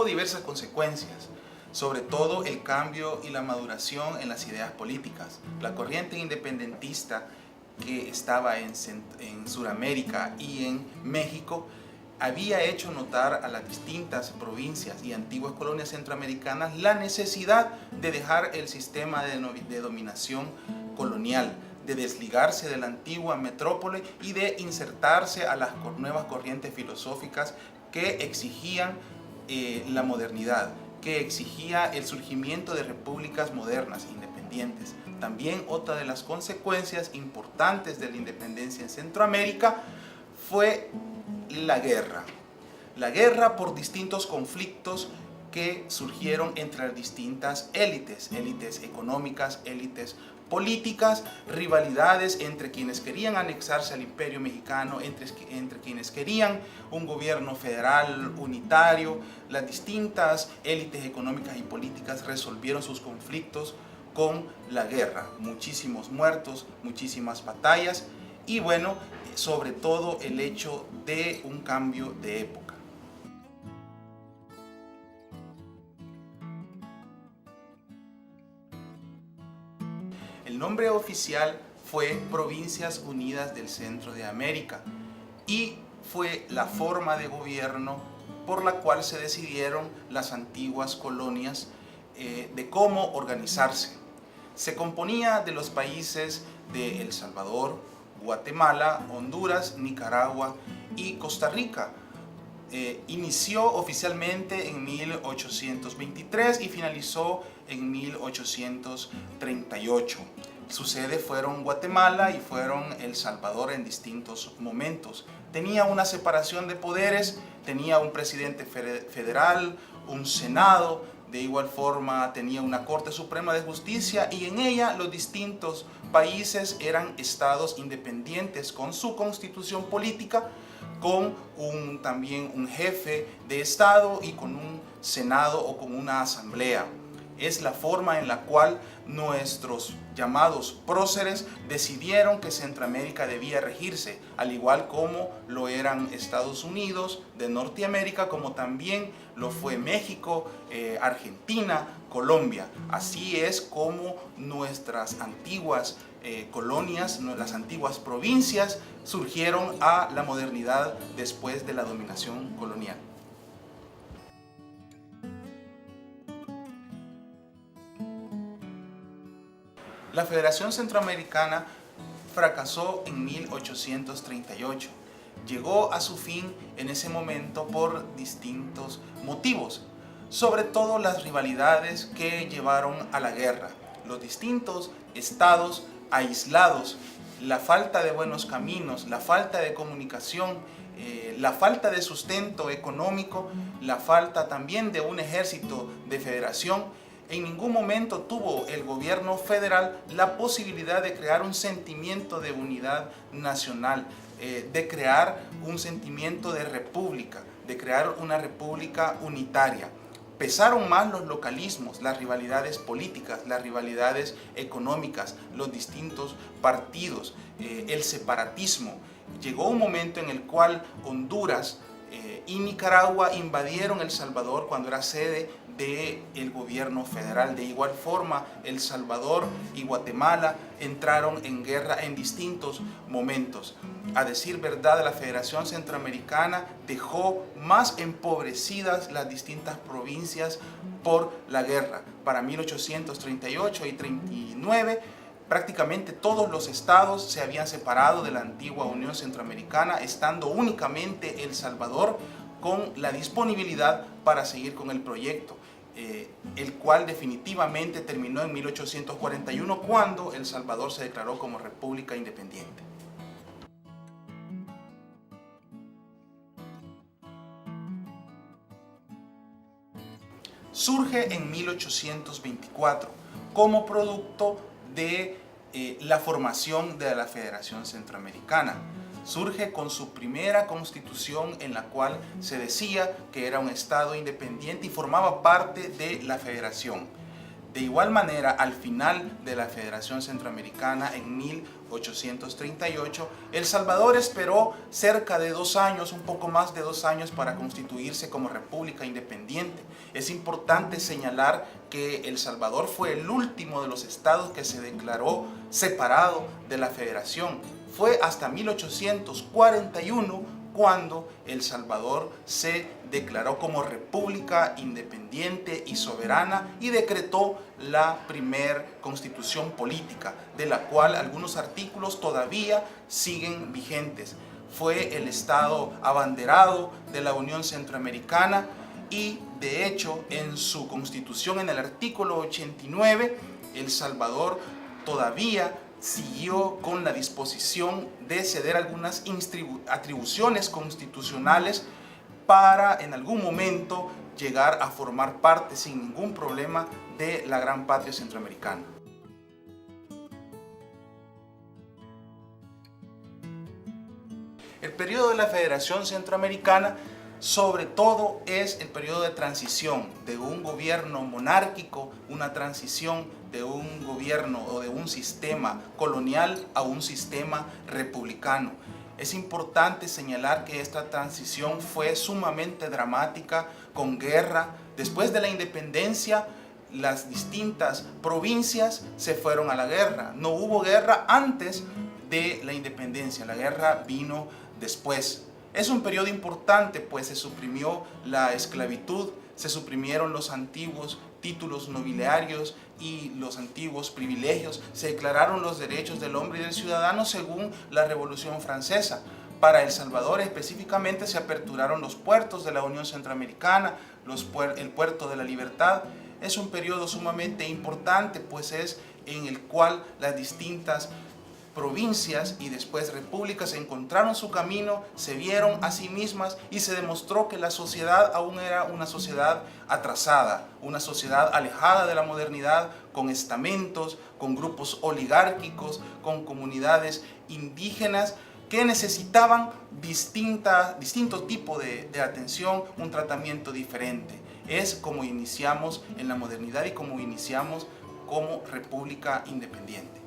tuvo diversas consecuencias, sobre todo el cambio y la maduración en las ideas políticas. La corriente independentista que estaba en Sudamérica y en México había hecho notar a las distintas provincias y antiguas colonias centroamericanas la necesidad de dejar el sistema de dominación colonial, de desligarse de la antigua metrópole y de insertarse a las nuevas corrientes filosóficas que exigían la modernidad, que exigía el surgimiento de repúblicas modernas, independientes. También otra de las consecuencias importantes de la independencia en Centroamérica fue la guerra por distintos conflictos que surgieron entre las distintas élites económicas, élites políticas, rivalidades entre quienes querían anexarse al imperio mexicano, entre quienes querían un gobierno federal unitario. Las distintas élites económicas y políticas resolvieron sus conflictos con la guerra. Muchísimos muertos, muchísimas batallas y bueno, sobre todo el hecho de un cambio de época. El nombre oficial fue Provincias Unidas del Centro de América y fue la forma de gobierno por la cual se decidieron las antiguas colonias de cómo organizarse. Se componía de los países de El Salvador, Guatemala, Honduras, Nicaragua y Costa Rica. Inició oficialmente en 1823 y finalizó en 1838. Su sede fueron Guatemala y fueron El Salvador en distintos momentos. Tenía una separación de poderes, tenía un presidente federal, un senado, de igual forma tenía una Corte Suprema de Justicia y en ella los distintos países eran estados independientes con su constitución política, con también un jefe de estado y con un senado o con una asamblea. Es la forma en la cual nuestros llamados próceres decidieron que Centroamérica debía regirse, al igual como lo eran Estados Unidos de Norteamérica, como también lo fue México, Argentina, Colombia. Así es como nuestras antiguas colonias, las antiguas provincias, surgieron a la modernidad después de la dominación colonial. La Federación Centroamericana fracasó en 1838. Llegó a su fin en ese momento por distintos motivos, sobre todo las rivalidades que llevaron a la guerra, los distintos estados aislados, la falta de buenos caminos, la falta de comunicación, la falta de sustento económico, la falta también de un ejército de federación. En ningún momento tuvo el gobierno federal la posibilidad de crear un sentimiento de unidad nacional, de crear un sentimiento de república, de crear una república unitaria. Pesaron más los localismos, las rivalidades políticas, las rivalidades económicas, los distintos partidos, el separatismo. Llegó un momento en el cual Honduras y Nicaragua invadieron El Salvador cuando era sede del gobierno federal. De igual forma, El Salvador y Guatemala entraron en guerra en distintos momentos. A decir verdad, la Federación Centroamericana dejó más empobrecidas las distintas provincias por la guerra. Para 1838 y 39, prácticamente todos los estados se habían separado de la antigua Unión Centroamericana, estando únicamente El Salvador con la disponibilidad para seguir con el proyecto, el cual definitivamente terminó en 1841 cuando El Salvador se declaró como república independiente. Surge en 1824 como producto de la formación de la Federación Centroamericana. Surge con su primera constitución en la cual se decía que era un estado independiente y formaba parte de la federación. De igual manera, al final de la Federación Centroamericana, en 1838, El Salvador esperó cerca de 2 años, un poco más de 2 años, para constituirse como república independiente. Es importante señalar que El Salvador fue el último de los estados que se declaró separado de la Federación. Fue hasta 1841 cuando El Salvador se declaró como república independiente y soberana y decretó la primer constitución política, de la cual algunos artículos todavía siguen vigentes. Fue el estado abanderado de la Unión Centroamericana y, de hecho, en su constitución, en el artículo 89, El Salvador todavía siguió con la disposición de ceder algunas atribuciones constitucionales para en algún momento llegar a formar parte sin ningún problema de la gran patria centroamericana. El periodo de la Federación Centroamericana sobre todo es el periodo de transición de un gobierno monárquico, una transición de un gobierno o de un sistema colonial a un sistema republicano. Es importante señalar que esta transición fue sumamente dramática, con guerra. Después de la independencia, las distintas provincias se fueron a la guerra. No hubo guerra antes de la independencia, la guerra vino después. Es un periodo importante, pues se suprimió la esclavitud, se suprimieron los antiguos títulos nobiliarios y los antiguos privilegios, se declararon los derechos del hombre y del ciudadano según la Revolución Francesa. Para El Salvador específicamente se aperturaron los puertos de la Unión Centroamericana, el puerto de la Libertad. Es un periodo sumamente importante, pues es en el cual las distintas provincias y después repúblicas encontraron su camino, se vieron a sí mismas y se demostró que la sociedad aún era una sociedad atrasada, una sociedad alejada de la modernidad, con estamentos, con grupos oligárquicos, con comunidades indígenas que necesitaban distinto tipo de atención, un tratamiento diferente. Es como iniciamos en la modernidad y como iniciamos como república independiente.